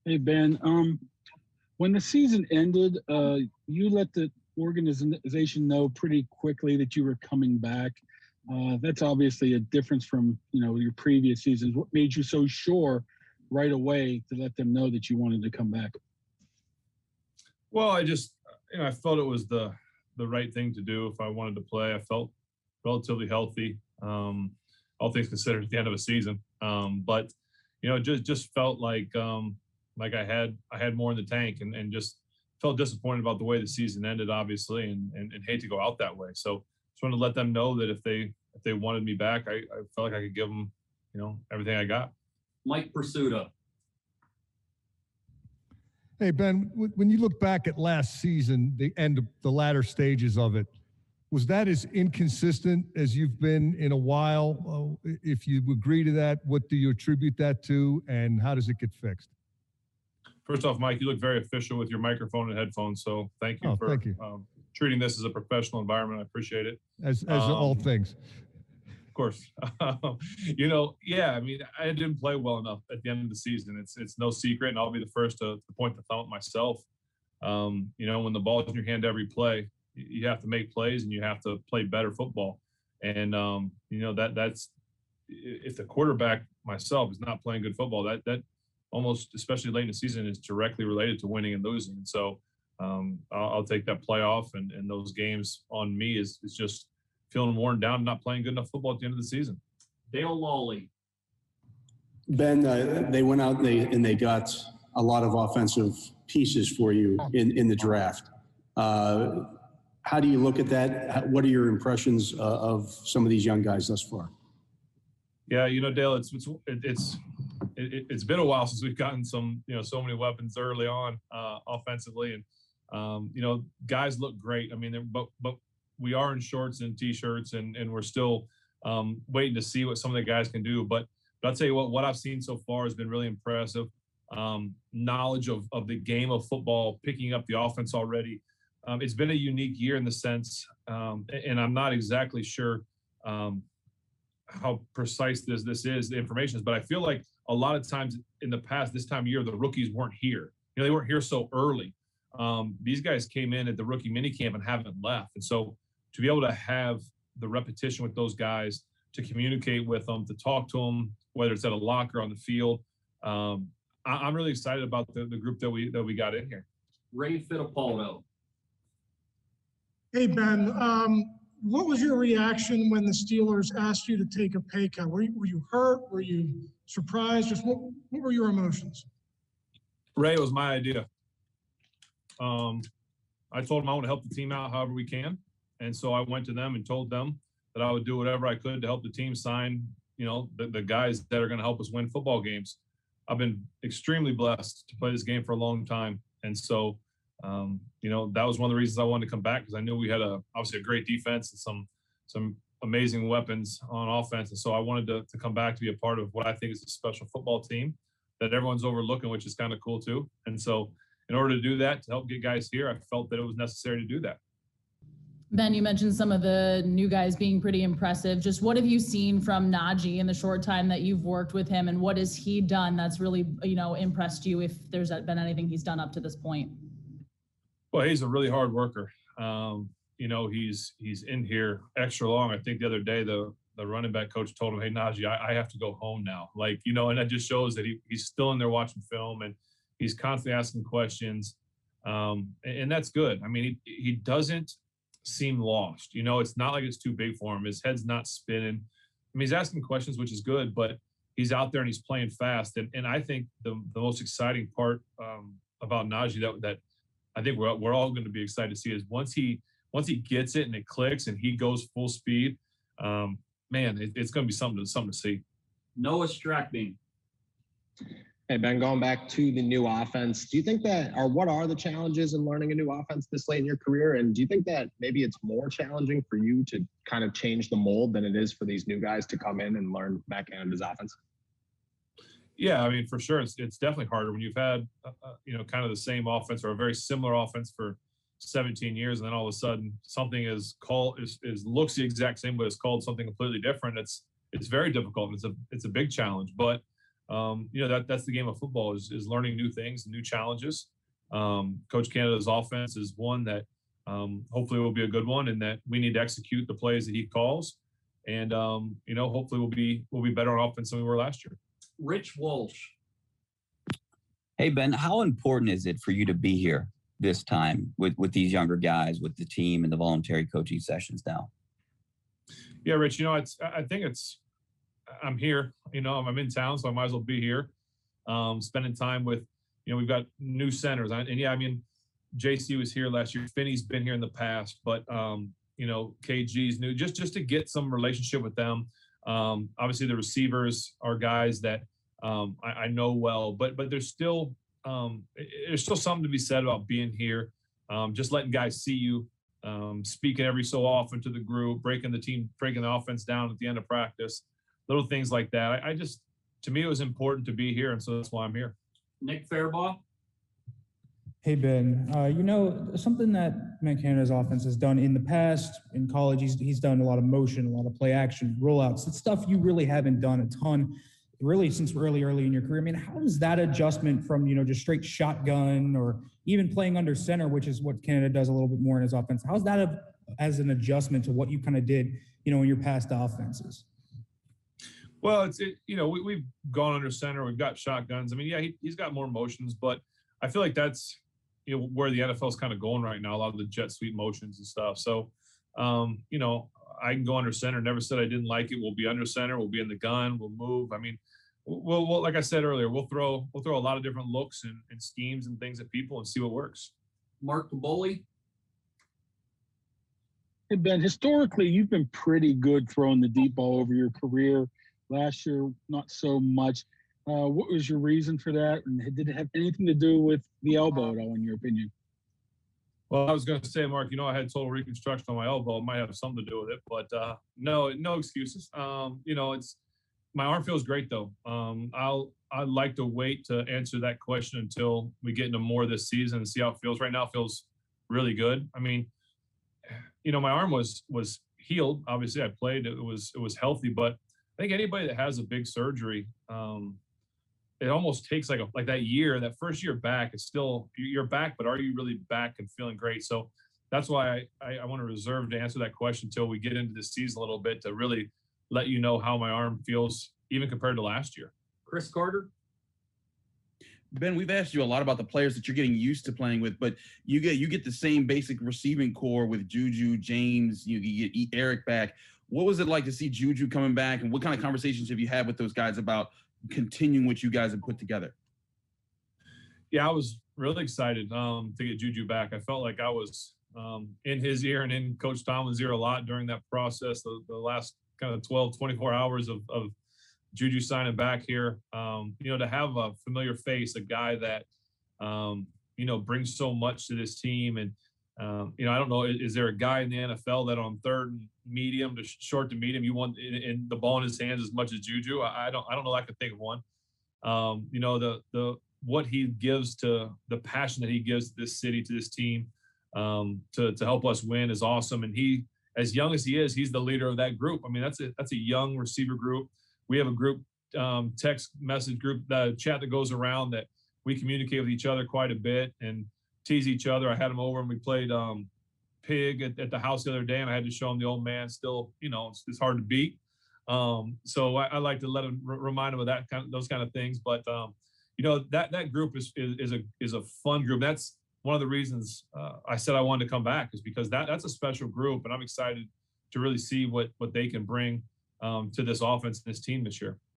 Hey Ben, when the season ended, you let the organization know pretty quickly that you were coming back. That's obviously a difference from your previous seasons. What made you so sure right away to let them know that you wanted to come back? Well, I just, I felt it was the right thing to do if I wanted to play. I felt relatively healthy, all things considered, at the end of a season. But just felt like I had more in the tank, and just felt disappointed about the way the season ended, obviously, and hate to go out that way. So just wanted to let them know that if they wanted me back, I felt like I could give them, everything I got. Mike Pursuta. Hey, Ben, when you look back at last season, the end of the latter stages of it, was that as inconsistent as you've been in a while? If you agree to that, what do you attribute that to, and how does it get fixed? First off, Mike, you look very official with your microphone and headphones, so thank you for treating this as a professional environment. I appreciate it. As all things. Of course. Yeah, I mean, I didn't play well enough at the end of the season. It's no secret, and I'll be the first to point the thumb at myself. When the ball's in your hand every play, you have to make plays and you have to play better football. And, that's if the quarterback myself is not playing good football, that almost, especially late in the season, is directly related to winning and losing. And so I'll take that playoff and those games on me is just feeling worn down and not playing good enough football at the end of the season. Dale Lawley. Ben, they went out and they got a lot of offensive pieces for you in the draft. How do you look at that? What are your impressions of some of these young guys thus far? Yeah, Dale, it's been a while since we've gotten some, so many weapons early on offensively, and guys look great. I mean, but we are in shorts and t-shirts, and we're still waiting to see what some of the guys can do. But I'll tell you what I've seen so far has been really impressive. Knowledge of the game of football, picking up the offense already. It's been a unique year in the sense, and I'm not exactly sure how precise this is, the information is, but I feel like a lot of times in the past, this time of year, the rookies weren't here. They weren't here so early. These guys came in at the rookie minicamp and haven't left. And so to be able to have the repetition with those guys, to communicate with them, to talk to them, whether it's at a locker, on the field, I'm really excited about the group that we got in here. Ray Fittipaldo. Hey, Ben, what was your reaction when the Steelers asked you to take a pay cut? Were you hurt? Were you surprised? Just what were your emotions? Ray, it was my idea. I told them I want to help the team out however we can. And so I went to them and told them that I would do whatever I could to help the team sign, the guys that are going to help us win football games. I've been extremely blessed to play this game for a long time. And so, that was one of the reasons I wanted to come back, because I knew we had obviously a great defense and some amazing weapons on offense. And so I wanted to come back to be a part of what I think is a special football team that everyone's overlooking, which is kind of cool too. And so in order to do that, to help get guys here, I felt that it was necessary to do that. Ben, you mentioned some of the new guys being pretty impressive. Just what have you seen from Najee in the short time that you've worked with him, and what has he done that's really, impressed you, if there's been anything he's done up to this point? Well, he's a really hard worker. He's in here extra long. I think the other day the running back coach told him, "Hey, Najee, I have to go home now." And that just shows that he's still in there watching film, and he's constantly asking questions. And that's good. I mean, he doesn't seem lost. It's not like it's too big for him. His head's not spinning. I mean, he's asking questions, which is good, but he's out there and he's playing fast. And I think the most exciting part about Najee that I think we're all going to be excited to see is once he gets it and it clicks and he goes full speed, it's going to be something to see. Noah Strackbeam. Hey, Ben, going back to the new offense, do you think what are the challenges in learning a new offense this late in your career? And do you think that maybe it's more challenging for you to kind of change the mold than it is for these new guys to come in and learn Matt Canada's offense? Yeah, I mean, for sure, it's definitely harder when you've had, kind of the same offense or a very similar offense for 17 years, and then all of a sudden something is looks the exact same, but it's called something completely different. It's very difficult. It's a big challenge, but that's the game of football is learning new things and new challenges. Coach Canada's offense is one that hopefully will be a good one, and that we need to execute the plays that he calls. And hopefully we'll be better on offense than we were last year. Rich Walsh. Hey, Ben, how important is it for you to be here this time with these younger guys, with the team and the voluntary coaching sessions now? Yeah, Rich, I'm here, I'm in town, so I might as well be here. Spending time with, we've got new centers. JC was here last year. Finney's been here in the past, but, KG's new, just to get some relationship with them. Obviously the receivers are guys that I know well, but there's still something to be said about being here. Just letting guys see you, speaking every so often to the group, breaking the offense down at the end of practice, little things like that. To me, it was important to be here, and so that's why I'm here. Nick Fairbaugh. Hey, Ben, something that Matt Canada's offense has done in the past, in college, he's done a lot of motion, a lot of play action, rollouts. It's stuff you really haven't done a ton, really, since early in your career. How does that adjustment from, just straight shotgun or even playing under center, which is what Canada does a little bit more in his offense, how's that as an adjustment to what you kind of did, in your past offenses? Well, we've gone under center. We've got shotguns. He's got more motions, but I feel like that's, where the NFL is kind of going right now, a lot of the jet sweep motions and stuff. So, I can go under center. Never said I didn't like it. We'll be under center. We'll be in the gun. We'll move. We'll like I said earlier, we'll throw a lot of different looks and schemes and things at people and see what works. Mark Caboli. Hey, Ben, historically, you've been pretty good throwing the deep ball over your career. Last year, not so much. What was your reason for that? And did it have anything to do with the elbow at all, in your opinion? Well, I was going to say, Mark, I had total reconstruction on my elbow. It might have something to do with it, but no excuses. It's my arm feels great though. I'd like to wait to answer that question until we get into more this season and see how it feels. Right now, it feels really good. My arm was healed. Obviously, I played. It was healthy, but I think anybody that has a big surgery, it almost takes like that year, that first year back, it's still, you're back, but are you really back and feeling great? So that's why I want to reserve to answer that question until we get into this season a little bit to really let you know how my arm feels, even compared to last year. Chris Carter. Ben, we've asked you a lot about the players that you're getting used to playing with, but you get the same basic receiving core with JuJu, James, you get Eric back. What was it like to see JuJu coming back, and what kind of conversations have you had with those guys about continuing what you guys have put together? Yeah, I was really excited to get JuJu back. I felt like I was in his ear and in Coach Tomlin's ear a lot during that process, the last kind of 12, 24 hours of JuJu signing back here. To have a familiar face, a guy that, brings so much to this team. And, I don't know, is there a guy in the NFL that on third and medium to short to medium, you want in the ball in his hands as much as JuJu? I don't know. I could think of one. What he gives to the passion that he gives to this city, to this team, to help us win is awesome. And he, as young as he is, he's the leader of that group. That's a young receiver group. We have a group, text message group, the chat that goes around that we communicate with each other quite a bit and tease each other. I had him over and we played Pig at the house the other day, and I had to show him the old man still, it's hard to beat. So I like to let him remind him of those kind of things. But that group is a fun group. That's one of the reasons I said I wanted to come back, is because that's a special group, and I'm excited to really see what they can bring to this offense and this team this year.